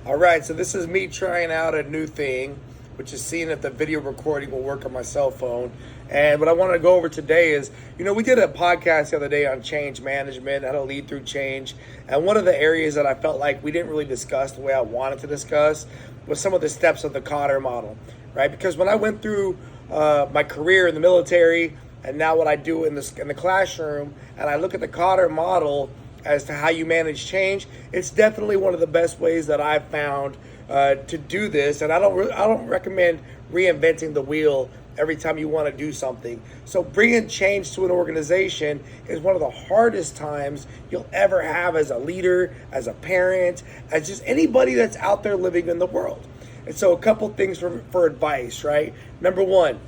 All right, so this is me trying out a new thing, which is seeing if the video recording will work on my cell phone. And what I want to go over today is, we did a podcast the other day on change management, how to lead through change. And one of the areas that I felt like we didn't really discuss the way I wanted to discuss was some of the steps of the Kotter model, right? Because when I went through my career in the military and now what I do in the classroom, and I look at the Kotter model as to how you manage change, it's definitely one of the best ways that I've found to do this. And I don't recommend reinventing the wheel every time you want to do something. So bringing change to an organization is one of the hardest times you'll ever have as a leader, as a parent, as just anybody that's out there living in the world. And so a couple things for advice, right? Number one,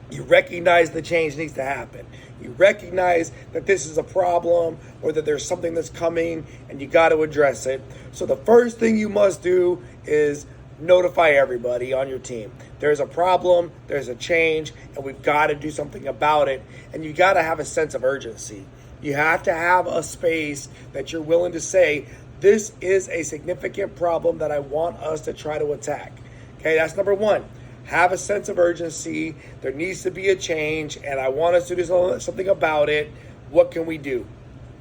you recognize the change needs to happen. You recognize that this is a problem or that there's something that's coming and you got to address it. So the first thing you must do is notify everybody on your team. There's a problem, there's a change, and we've got to do something about it. And you got to have a sense of urgency. You have to have a space that you're willing to say, this is a significant problem that I want us to try to attack. Okay, that's number one. Have a sense of urgency. There needs to be a change, and I want us to do something about it. What can we do?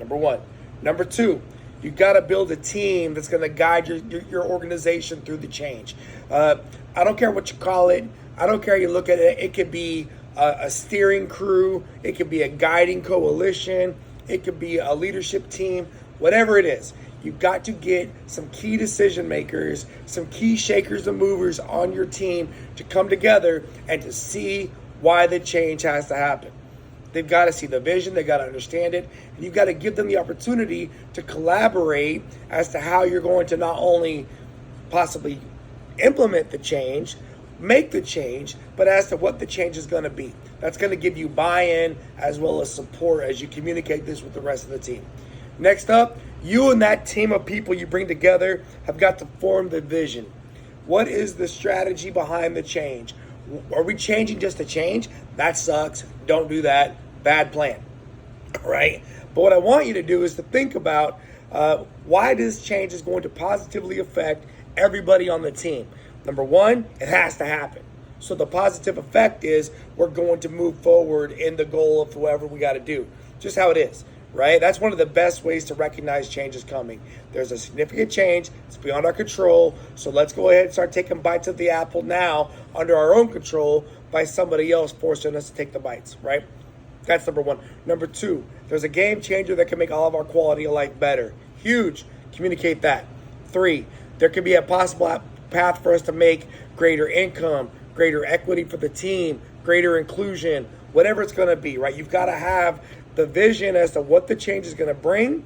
Number one. Number two, you got to build a team that's going to guide your organization through the change. I don't care what you call it. I don't care how you look at it. It could be a steering crew. It could be a guiding coalition. It could be a leadership team. Whatever it is. You've got to get some key decision makers, some key shakers and movers on your team to come together and to see why the change has to happen. They've got to see the vision, they've got to understand it, and you've got to give them the opportunity to collaborate as to how you're going to not only possibly implement the change, make the change, but as to what the change is going to be. That's going to give you buy-in as well as support as you communicate this with the rest of the team. Next up, you and that team of people you bring together have got to form the vision. What is the strategy behind the change? Are we changing just to change? That sucks. Don't do that. Bad plan. Right? But what I want you to do is to think about why this change is going to positively affect everybody on the team. Number one, it has to happen. So the positive effect is we're going to move forward in the goal of whoever we got to do. Just how it is. Right? That's one of the best ways to recognize change is coming. There's a significant change. It's beyond our control. So let's go ahead and start taking bites of the apple now under our own control by somebody else forcing us to take the bites, right? That's number one. Number two, there's a game changer that can make all of our quality of life better. Huge. Communicate that. Three, there could be a possible path for us to make greater income, greater equity for the team, greater inclusion, whatever it's going to be, right? You've got to have the vision as to what the change is going to bring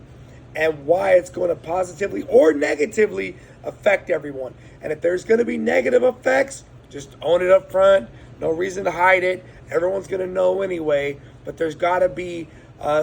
and why it's going to positively or negatively affect everyone. And if there's going to be negative effects, just own it up front. No reason to hide it. Everyone's going to know anyway, but there's got to be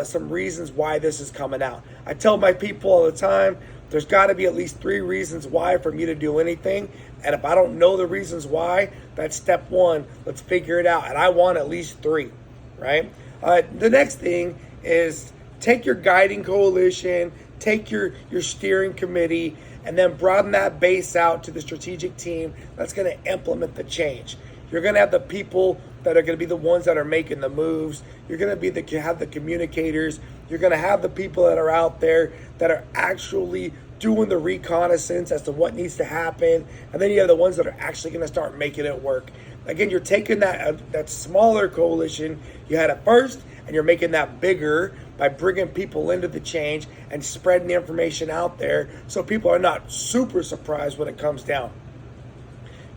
some reasons why this is coming out. I tell my people all the time, there's got to be at least 3 reasons why for me to do anything. And if I don't know the reasons why, that's step one. Let's figure it out. And I want at least 3, right? The next thing is take your guiding coalition, take your steering committee, and then broaden that base out to the strategic team that's going to implement the change. You're going to have the people that are going to be the ones that are making the moves. You're going to have the communicators. You're going to have the people that are out there that are actually doing the reconnaissance as to what needs to happen. And then you have the ones that are actually going to start making it work. Again, you're taking that smaller coalition you had at first, and you're making that bigger by bringing people into the change and spreading the information out there so people are not super surprised when it comes down.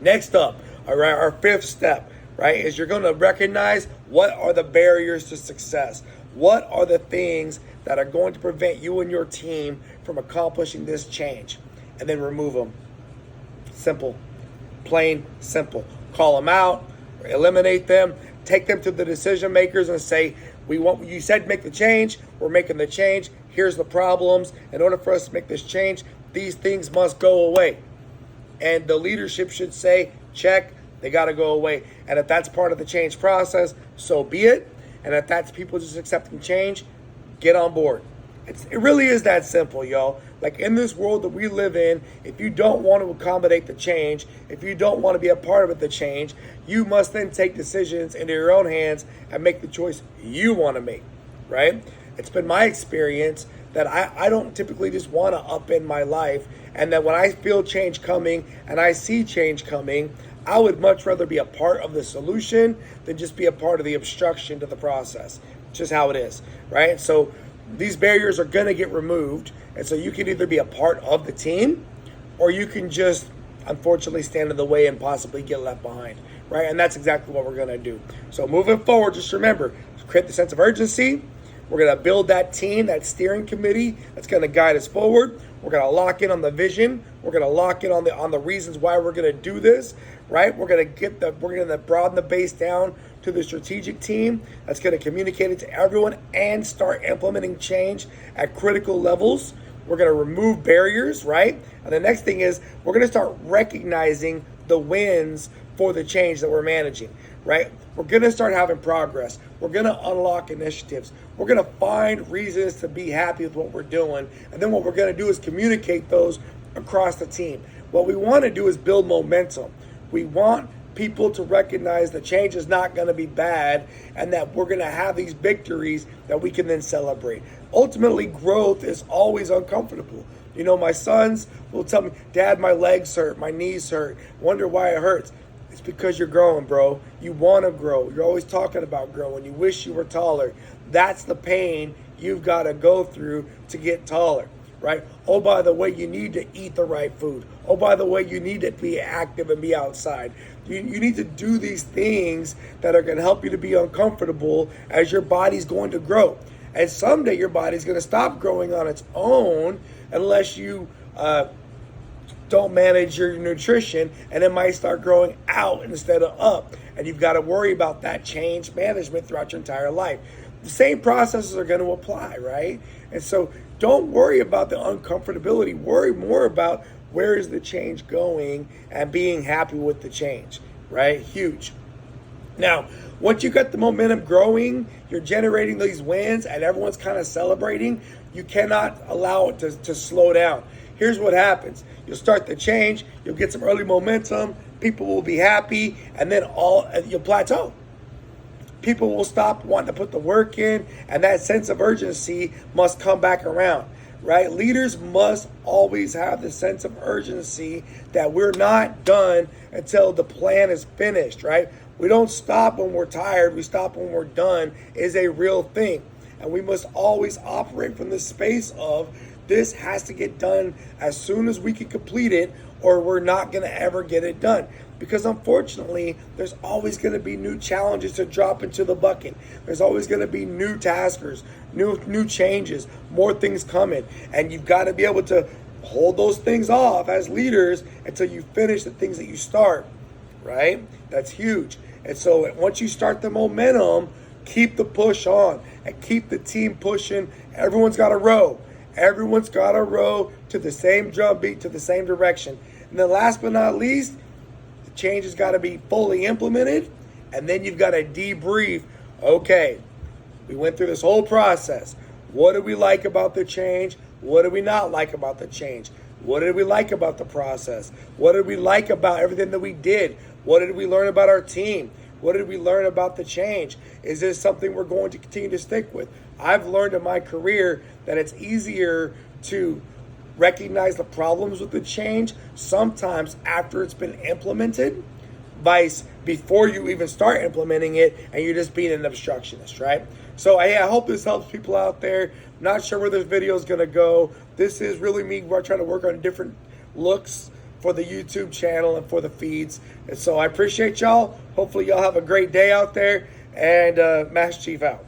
Next up, all right, our 5th step, right, is you're going to recognize what are the barriers to success. What are the things that are going to prevent you and your team from accomplishing this change? And then remove them. Simple. Plain simple. Call them out, eliminate them, take them to the decision makers and say, you said make the change, we're making the change, here's the problems. In order for us to make this change, these things must go away. And the leadership should say, check, they got to go away. And if that's part of the change process, so be it. And if that's people just accepting change, get on board. It really is that simple, y'all. Like in this world that we live in, if you don't want to accommodate the change, if you don't want to be a part of the change, you must then take decisions into your own hands and make the choice you want to make, right? It's been my experience that I don't typically just want to upend my life, and that when I feel change coming and I see change coming, I would much rather be a part of the solution than just be a part of the obstruction to the process. It's just how it is, right? So these barriers are going to get removed. And so you can either be a part of the team or you can just unfortunately stand in the way and possibly get left behind, right? And that's exactly what we're going to do. So moving forward, just remember, create the sense of urgency. We're going to build that team, that steering committee that's going to guide us forward. We're going to lock in on the vision. We're going to lock in on the reasons why we're going to do this, right? We're going to broaden the base down to the strategic team that's going to communicate it to everyone and start implementing change at critical levels. We're going to remove barriers, right? And the next thing is we're going to start recognizing the wins for the change that we're managing, right? We're going to start having progress. We're going to unlock initiatives. We're going to find reasons to be happy with what we're doing. And then what we're going to do is communicate those across the team. What we want to do is build momentum. We want people to recognize the change is not going to be bad and that we're going to have these victories that we can then celebrate. Ultimately, growth is always uncomfortable. You know, my sons will tell me, Dad, my legs hurt, my knees hurt, wonder why it hurts. It's because you're growing, bro. You want to grow. You're always talking about growing. You wish you were taller. That's the pain you've got to go through to get taller, right? Oh, by the way, you need to eat the right food. Oh, by the way, you need to be active and be outside. You need to do these things that are going to help you to be uncomfortable as your body's going to grow. And someday your body's going to stop growing on its own unless you don't manage your nutrition, and it might start growing out instead of up. And you've got to worry about that change management throughout your entire life. The same processes are going to apply, right? And so don't worry about the uncomfortability. Worry more about where is the change going and being happy with the change, right? Huge. Now, once you got the momentum growing, you're generating these wins and everyone's kind of celebrating, you cannot allow it to slow down. Here's what happens. You'll start the change, you'll get some early momentum, people will be happy, and then you'll plateau. People will stop wanting to put the work in, and that sense of urgency must come back around, right? Leaders must always have the sense of urgency that we're not done until the plan is finished, right? We don't stop when we're tired, we stop when we're done is a real thing. And we must always operate from the space of this has to get done as soon as we can complete it, or we're not going to ever get it done. Because unfortunately, there's always going to be new challenges to drop into the bucket. There's always going to be new taskers, new changes, more things coming. And you've got to be able to hold those things off as leaders until you finish the things that you start, right? That's huge. And so once you start the momentum, keep the push on and keep the team pushing. Everyone's got to row. Everyone's got to row to the same drum beat, to the same direction. And then last but not least, the change has got to be fully implemented. And then you've got to debrief. Okay, we went through this whole process. What did we like about the change? What did we not like about the change? What did we like about the process? What did we like about everything that we did? What did we learn about our team? What did we learn about the change? Is this something we're going to continue to stick with? I've learned in my career that it's easier to recognize the problems with the change sometimes after it's been implemented, vice before you even start implementing it and you're just being an obstructionist, right? So I hope this helps people out there. Not sure where this video is going to go. This is really me. We're trying to work on different looks for the YouTube channel and for the feeds. And so I appreciate y'all. Hopefully y'all have a great day out there. And Master Chief out.